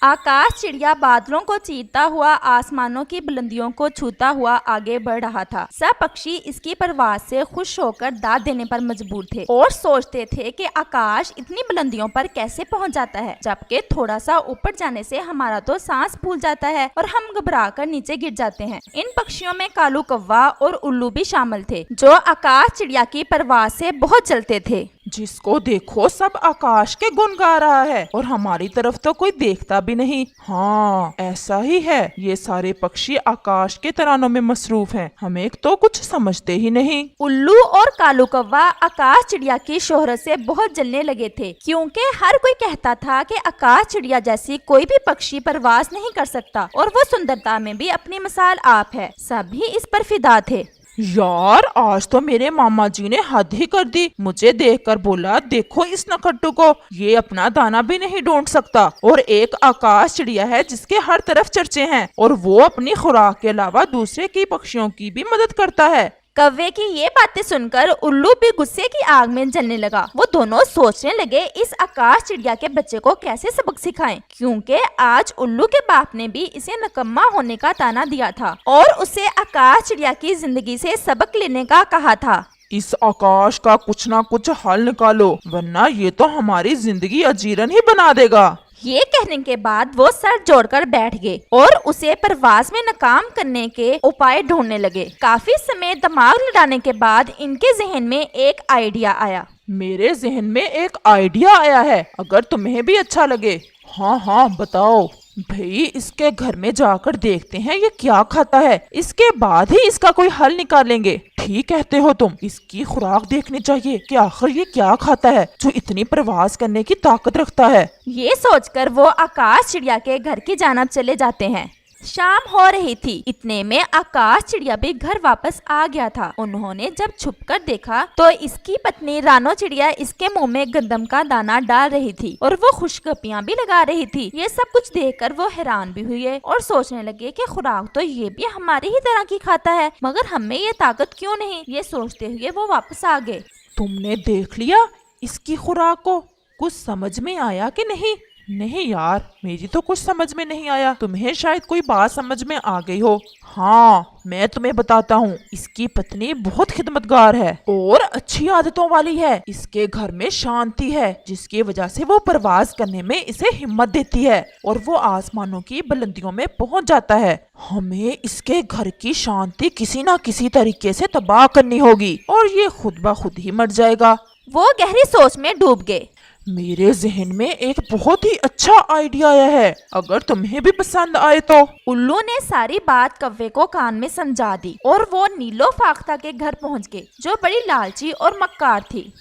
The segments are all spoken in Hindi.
आकाश चिड़िया बादलों को चीरता हुआ आसमानों की बुलंदियों को छूता हुआ आगे बढ़ रहा था। सब पक्षी इसकी परवाज से खुश होकर दाद देने पर मजबूर थे और सोचते थे कि आकाश इतनी बुलंदियों पर कैसे पहुंच जाता है, जबकि थोड़ा सा ऊपर जाने से हमारा तो सांस फूल जाता है और हम घबरा कर नीचे गिर जाते हैं। इन पक्षियों में कालू कौवा और उल्लू भी शामिल थे, जो आकाश चिड़िया की परवाज से बहुत जलते थे। जिसको देखो सब आकाश के गुण गा रहा है और हमारी तरफ तो कोई देखता भी नहीं। हाँ, ऐसा ही है, ये सारे पक्षी आकाश के तरानों में मसरूफ हैं, हमें तो कुछ समझते ही नहीं। उल्लू और कालू कौवा आकाश चिड़िया की शोहरत से बहुत जलने लगे थे, क्योंकि हर कोई कहता था कि आकाश चिड़िया जैसी कोई भी पक्षी परवाज नहीं कर सकता और वो सुंदरता में भी अपनी मिसाल आप है। सभी इस पर फिदा थे। यार, आज तो मेरे मामा जी ने हद ही कर दी। मुझे देखकर बोला, देखो इस नखट्टू को, ये अपना दाना भी नहीं ढूंढ सकता और एक आकाश चिड़िया है जिसके हर तरफ चर्चे हैं और वो अपनी खुराक के अलावा दूसरे की पक्षियों की भी मदद करता है। कौवे की ये बातें सुनकर उल्लू भी गुस्से की आग में जलने लगा। वो दोनों सोचने लगे इस आकाश चिड़िया के बच्चे को कैसे सबक सिखाएं, क्योंकि आज उल्लू के बाप ने भी इसे नकम्मा होने का ताना दिया था और उसे आकाश चिड़िया की जिंदगी से सबक लेने का कहा था। इस आकाश का कुछ ना कुछ हल निकालो, वरना ये तो हमारी जिंदगी अजीरन ही बना देगा। ये कहने के बाद वो सर जोड़कर बैठ गए और उसे परवाज में नाकाम करने के उपाय ढूंढने लगे। काफी समय दिमाग लड़ाने के बाद इनके जहन में एक आइडिया आया। मेरे जहन में एक आइडिया आया है, अगर तुम्हें भी अच्छा लगे। हाँ हाँ, बताओ। भाई, इसके घर में जाकर देखते हैं ये क्या खाता है, इसके बाद ही इसका कोई हल निकालेंगे। ठीक कहते हो तुम, इसकी खुराक देखनी चाहिए कि आखिर ये क्या खाता है जो इतनी परवाज करने की ताकत रखता है। ये सोचकर वो आकाश चिड़िया के घर की जानिब चले जाते हैं। शाम हो रही थी, इतने में आकाश चिड़िया भी घर वापस आ गया था। उन्होंने जब छुपकर देखा तो इसकी पत्नी रानो चिड़िया इसके मुंह में गंदम का दाना डाल रही थी और वो खुशगपियां भी लगा रही थी। ये सब कुछ देखकर वो हैरान भी हुए और सोचने लगे कि खुराक तो ये भी हमारी ही तरह की खाता है, मगर हमें ये ताकत क्यों नहीं। ये सोचते हुए वो वापस आ गए। तुमने देख लिया इसकी खुराक को, कुछ समझ में आया कि नहीं? नहीं यार, मेरी तो कुछ समझ में नहीं आया। तुम्हें शायद कोई बात समझ में आ गई हो। हाँ, मैं तुम्हें बताता हूँ। इसकी पत्नी बहुत खिदमतगार है और अच्छी आदतों वाली है। इसके घर में शांति है, जिसकी वजह से वो परवाज करने में इसे हिम्मत देती है और वो आसमानों की बुलंदियों में पहुँच जाता है। हमें इसके घर की शांति किसी न किसी तरीके से तबाह करनी होगी और ये खुद ब खुद ही मर जाएगा। वो गहरी सोच में डूब गए। मेरे जहन में एक बहुत ही अच्छा आइडिया आया है, अगर तुम्हें भी पसंद आए तो। उल्लू ने सारी बात कौवे को कान में समझा दी और वो नीलो फाख्ता के घर पहुंच गए, जो बड़ी लालची और मक्कार थी।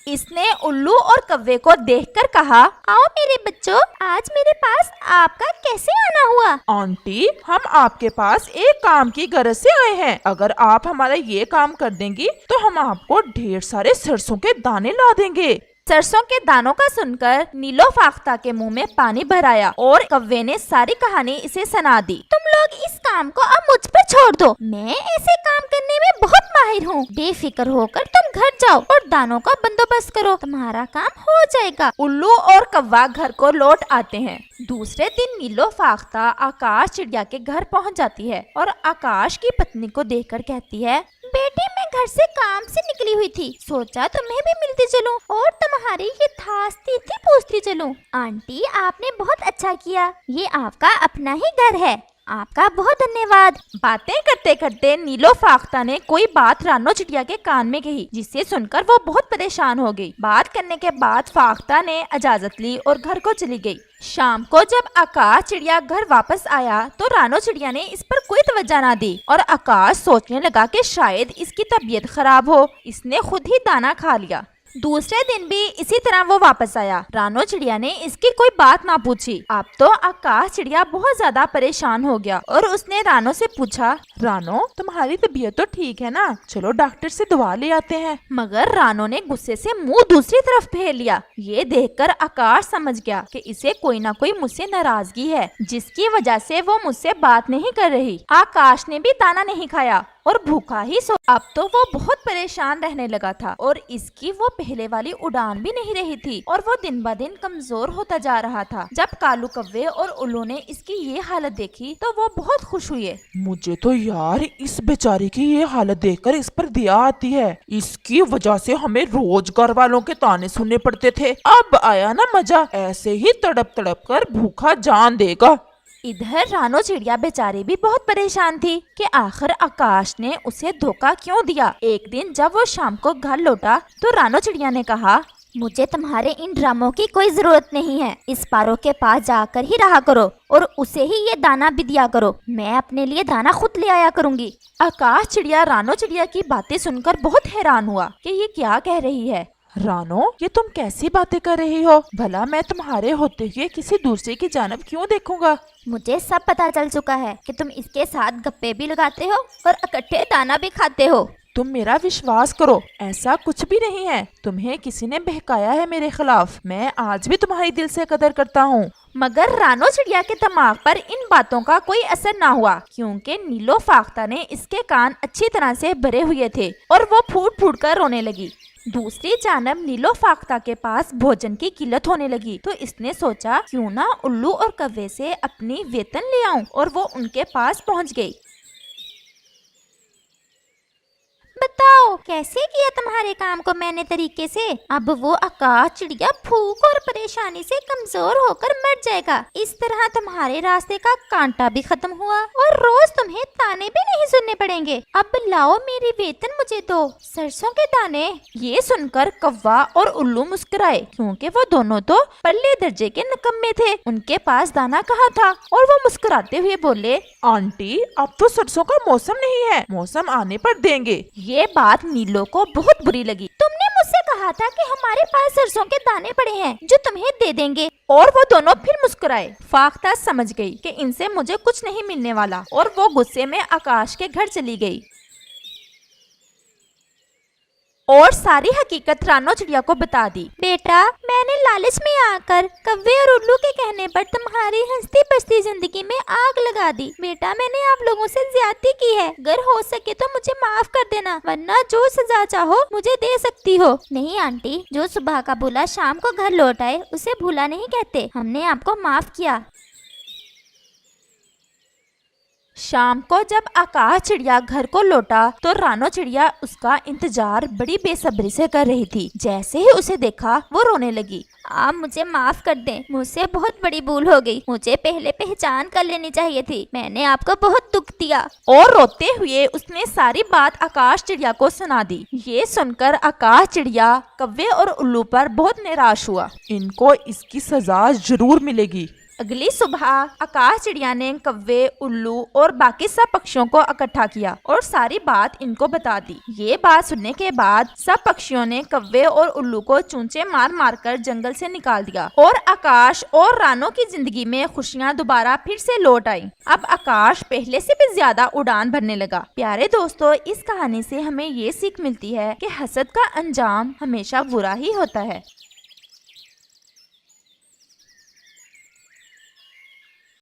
इसने उल्लू और कौवे को देखकर कहा, आओ मेरे बच्चों, आज मेरे पास आपका कैसे आना हुआ? आंटी, हम आपके पास एक काम की गरज से आए हैं। अगर आप हमारा ये काम कर देंगी तो हम आपको ढेर सारे सरसों के दाने ला देंगे। सरसों के दानों का सुनकर नीलो फाख्ता के मुंह में पानी भर आया और कौवे ने सारी कहानी इसे सुना दी। तुम लोग इस काम को अब मुझ पर छोड़ दो, मैं ऐसे काम करने में बहुत माहिर हूँ। बेफिक्र होकर तुम घर जाओ और दानों का बंदोबस्त करो, तुम्हारा काम हो जाएगा। उल्लू और कौवा घर को लौट आते हैं। दूसरे दिन नीलो फाख्ता आकाश चिड़िया के घर पहुँच जाती है और आकाश की पत्नी को देखकर कहती है, बेटी, मैं घर से काम से निकली हुई थी, सोचा तुम्हें भी मिलती चलूं और तुम्हारी ये थास्ती थी पूछती चलूं। आंटी, आपने बहुत अच्छा किया, ये आपका अपना ही घर है, आपका बहुत धन्यवाद। बातें करते करते नीलो फाख्ता ने कोई बात रानो चिड़िया के कान में कही, जिससे सुनकर वो बहुत परेशान हो गई। बात करने के बाद फाख्ता ने इजाजत ली और घर को चली गई। शाम को जब आकाश चिड़िया घर वापस आया तो रानो चिड़िया ने इस पर कोई तवज्जो ना दी और आकाश सोचने लगा कि शायद इसकी तबीयत खराब हो। इसने खुद ही दाना खा लिया। दूसरे दिन भी इसी तरह वो वापस आया। रानो चिड़िया ने इसकी कोई बात ना पूछी। अब तो आकाश चिड़िया बहुत ज्यादा परेशान हो गया और उसने रानो से पूछा, रानो, तुम्हारी तबीयत तो ठीक है ना? चलो डॉक्टर से दवा ले आते हैं। मगर रानो ने गुस्से से मुंह दूसरी तरफ फेर लिया। ये देखकर आकाश समझ गया कि इसे कोई ना कोई मुझसे नाराजगी है, जिसकी वजह से वो मुझसे बात नहीं कर रही। आकाश ने भी दाना नहीं खाया और भूखा ही सो। अब तो वो बहुत परेशान रहने लगा था और इसकी वो पहले वाली उड़ान भी नहीं रही थी और वो दिन ब दिन कमजोर होता जा रहा था। जब कालू कौवे और उल्लू ने इसकी ये हालत देखी तो वो बहुत खुश हुए। मुझे तो यार इस बेचारे की ये हालत देखकर इस पर दया आती है। इसकी वजह से हमें रोज घर वालों के ताने सुनने पड़ते थे। अब आया ना मजा, ऐसे ही तड़प तड़प कर भूखा जान देगा। इधर रानो चिड़िया बेचारी भी बहुत परेशान थी कि आखिर आकाश ने उसे धोखा क्यों दिया। एक दिन जब वो शाम को घर लौटा तो रानो चिड़िया ने कहा, मुझे तुम्हारे इन ड्रामों की कोई जरूरत नहीं है। इस पारो के पास जाकर ही रहा करो और उसे ही ये दाना भी दिया करो। मैं अपने लिए दाना खुद ले आया करूंगी। आकाश चिड़िया रानो चिड़िया की बातें सुनकर बहुत हैरान हुआ कि ये क्या कह रही है। रानो, ये तुम कैसी बातें कर रही हो? भला मैं तुम्हारे होते हुए किसी दूसरे की जानब क्यों देखूंगा? मुझे सब पता चल चुका है कि तुम इसके साथ गप्पे भी लगाते हो और इकट्ठे दाना भी खाते हो। तुम मेरा विश्वास करो, ऐसा कुछ भी नहीं है। तुम्हें किसी ने बहकाया है मेरे खिलाफ। मैं आज भी तुम्हारी दिल से कदर करता हूँ। मगर रानो चिड़िया के दिमाग पर इन बातों का कोई असर ना हुआ क्योंकि नीलो फाख्ता ने इसके कान अच्छी तरह से भरे हुए थे और वो फूट फूट कर रोने लगी। दूसरी जानब नीलो फाख्ता के पास भोजन की किल्लत होने लगी तो इसने सोचा क्यों ना उल्लू और कौवे से अपनी वेतन ले आऊं और वो उनके पास पहुंच गई। बताओ कैसे किया तुम्हारे काम को मैंने तरीके से। अब वो आकाश चिड़िया भूख और परेशानी से कमजोर होकर मर जाएगा। इस तरह तुम्हारे रास्ते का कांटा भी खत्म हुआ और रोज तुम्हें ताने भी नहीं सुनने पड़ेंगे। अब लाओ मेरी वेतन मुझे दो, सरसों के दाने। ये सुनकर कौवा और उल्लू मुस्कुराए क्योंकि वो दोनों तो पल्ले दर्जे के निकम्मे थे। उनके पास दाना कहाँ था और वो मुस्कुराते हुए बोले, आंटी, अब तो सरसों का मौसम नहीं है, मौसम आने पर देंगे। ये बात नीलो को बहुत बुरी लगी। तुमने मुझसे कहा था कि हमारे पास सरसों के दाने पड़े हैं जो तुम्हें दे देंगे। और वो दोनों फिर मुस्कुराए। फाख्ता समझ गई कि इनसे मुझे कुछ नहीं मिलने वाला और वो गुस्से में आकाश के घर चली गई और सारी हकीकत रानो चिड़िया को बता दी। बेटा, मैंने लालच में आकर कौवे और उल्लू के कहने पर तुम्हारी हंसती बसती जिंदगी में आग लगा दी। बेटा, मैंने आप लोगों से ज्यादती की है। अगर हो सके तो मुझे माफ कर देना, वरना जो सजा चाहो मुझे दे सकती हो। नहीं आंटी, जो सुबह का भूला शाम को घर लौट आए उसे भूला नहीं कहते। हमने आपको माफ किया। शाम को जब आकाश चिड़िया घर को लौटा तो रानो चिड़िया उसका इंतजार बड़ी बेसब्री से कर रही थी। जैसे ही उसे देखा वो रोने लगी। आप मुझे माफ कर दें, मुझसे बहुत बड़ी भूल हो गई। मुझे पहले पहचान कर लेनी चाहिए थी। मैंने आपको बहुत दुख दिया। और रोते हुए उसने सारी बात आकाश चिड़िया को सुना दी। ये सुनकर आकाश चिड़िया कौवे और उल्लू पर बहुत निराश हुआ। इनको इसकी सजा जरूर मिलेगी। अगली सुबह आकाश चिड़िया ने कौवे, उल्लू और बाकी सब पक्षियों को इकट्ठा किया और सारी बात इनको बता दी। ये बात सुनने के बाद सब पक्षियों ने कौवे और उल्लू को चूंचे मार मार कर जंगल से निकाल दिया और आकाश और रानो की जिंदगी में खुशियाँ दोबारा फिर से लौट आई। अब आकाश पहले से भी ज्यादा उड़ान भरने लगा। प्यारे दोस्तों, इस कहानी से हमें ये सीख मिलती है कि हसद का अंजाम हमेशा बुरा ही होता है।